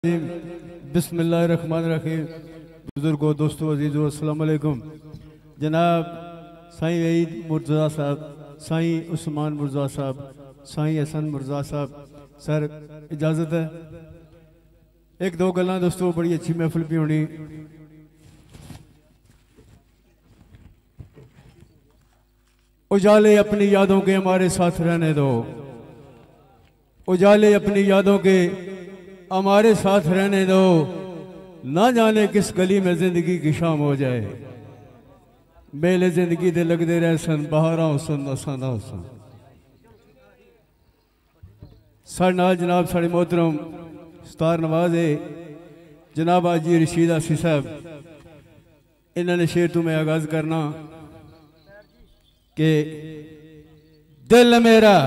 बिस्मिल्लाहिर्रहमानिर्रहीम। बुजुर्गों, दोस्तों, अजीज़ों, अस्सलाम वालेकुम। जनाब साईं ईद मुर्तज़ा साहब, साईं उस्मान मुर्तज़ा साहब, साईं हसन मुर्तज़ा साहब, सर इजाज़त है एक दो गल्लां दोस्तों, बड़ी अच्छी महफिल भी होनी। उजाले अपनी यादों के हमारे साथ रहने दो, उजाले अपनी यादों के हमारे साथ रहने दो, ना जाने किस गली में जिंदगी की शाम हो जाए। मेले जिंदगी दे लगदे रह सन, बहारा हुसन असा ना हुसन। साढ़े नाल जनाब साढ़े मोहतरम स्टार नवाज है जनाब हाजी रशीद आसी साहब, इन्होंने शेर तो मैं आगाज करना कि दिल मेरा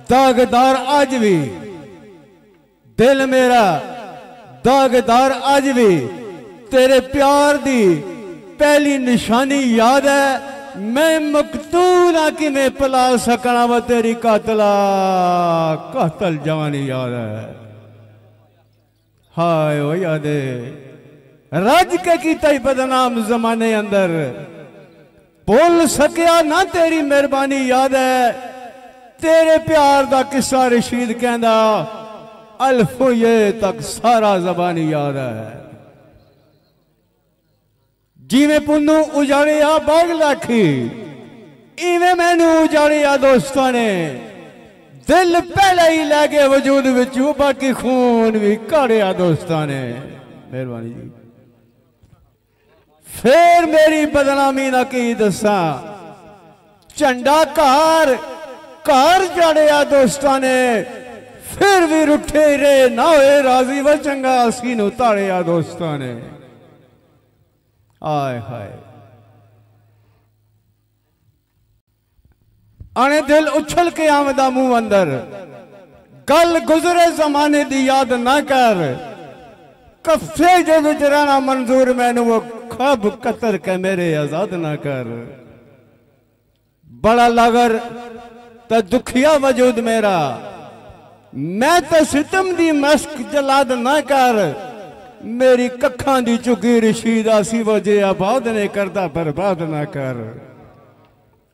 दागदार आज भी, दिल मेरा दागदार आज भी, तेरे प्यार दी पहली निशानी याद है। मैं मकतूल कि मैं पला सकना व तेरी कातल जवानी याद है। हाय वो याद है रज के कीता ही बदनाम जमाने अंदर, भूल सकिया ना तेरी मेहरबानी याद है। तेरे प्यार दा किस्सा रशीद कहंदा अल्फो ये तक सारा जबानी याद है। जिवें पुन्नू उजाड़िया बाग लाखी, इवें मैनू उजाड़िया दोस्तां ने। दिल पहले ही लै गए वजूद विचों, बाकी खून भी काढ़िया दोस्तां ने। मेहरबानी जी। फिर मेरी बदनामी ना की दसा, झंडा घर चाड़िया दोस्तां ने। फिर भी रुठे रे ना होए राजी व चंगा असी नू ताड़िया दोस्तां ने। आय हाय आने दिल उछल के आमदा मुंह अंदर, गल गुजरे जमाने दी याद ना कर। कफे जे विच रहना मंजूर मैनू, वो खब कतर के मेरे आजाद ना कर। बड़ा लागर तो दुखिया वजूद मेरा, मैं तो सितम दी मस्क जलाद ना कर। मेरी कखां दी चुकी रशीद आसी वजे आबाद ने करदा बर्बाद ना कर।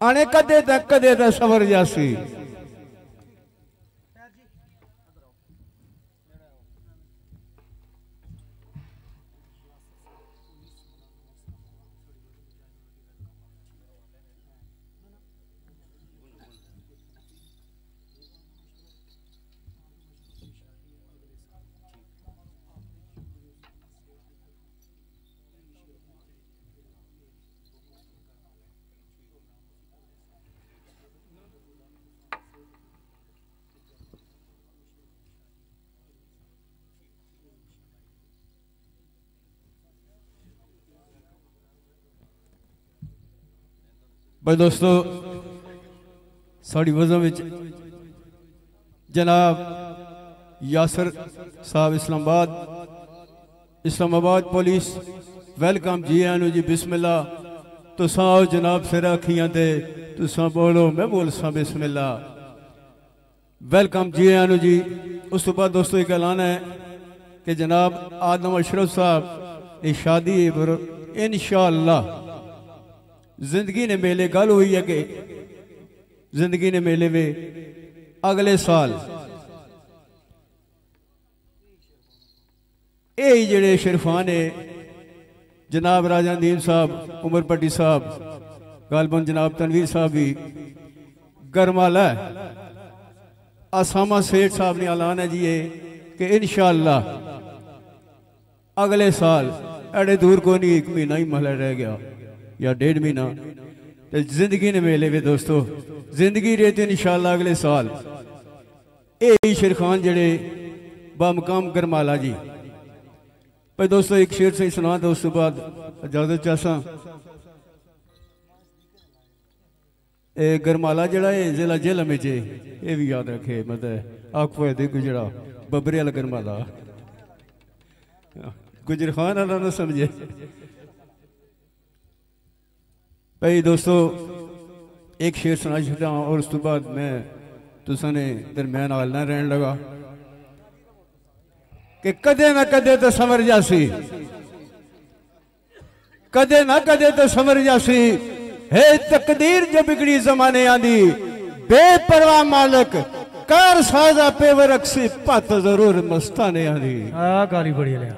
आने कदे तक सवर जासी। भाई दोस्तों, साड़ी वजह में जनाब यासर साहब इस्लामाबाद पुलिस वेलकम जी आनू जी। बिस्मिल्लाह तो आओ जनाब सिर अखियां ते तुसा बोलो, मैं बोल सा बिस्मिल्लाह। वेलकम जी आनू जी। उस तो बाद दोस्तों एक ऐलान है कि जनाब आदम अशरफ साहब की शादी इंशाअल्लाह जिंदगी ने मेले गल हुई है कि जिंदगी ने मेले में अगले साल यही जेड़े शिरफान है जनाब राजा नदीम साहब, उमर पट्टी साहब, गालबन जनाब तनवीर साहब भी गरमाला आसामा सेठ साहब ने ऐलान है जी कि इंशाअल्लाह अगले साल एडे दूर को नहीं, एक महीना ही महला रह गया या 1.5 महीना, तो जिंदगी ने मेले में दोस्तों जिंदगी रहती इंशाअल्लाह अगले साल। यही शेर खान जड़े बामकाम गरमाला जी। भाई दोस्तों एक शेर से सुना दो, उस बाद इजाजत चाहसा। गरमाला जड़ा है जिला जेल में जे, ये भी याद रखे, मतलब आखो गुजरा बबरे वाला गरमाला, गुजर खान वाला ना समझे। भाई दोस्तों एक शेर सुना छड़ा और उस तो बाद मैं तुसा ने दरम्यान हाल ना रहन लगा कि कदे ना कदे तो समर जासी, कदे ना कदे तो समर जासी। हे तकदीर जो बिगड़ी जमाने आंदी, बेपरवाह मालक कार साजा पेवर अक्सी पत जरूर मस्ताने आंदी। गाली बड़ी ले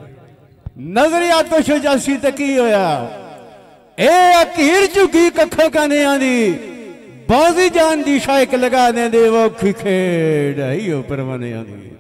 नजरिया तो शुजासी तक ही होया, ए अकीर चुकी कखा काने आंदी, बाजी जान दी शायक लगा दे वो खेड़ ही परवाने आंदी।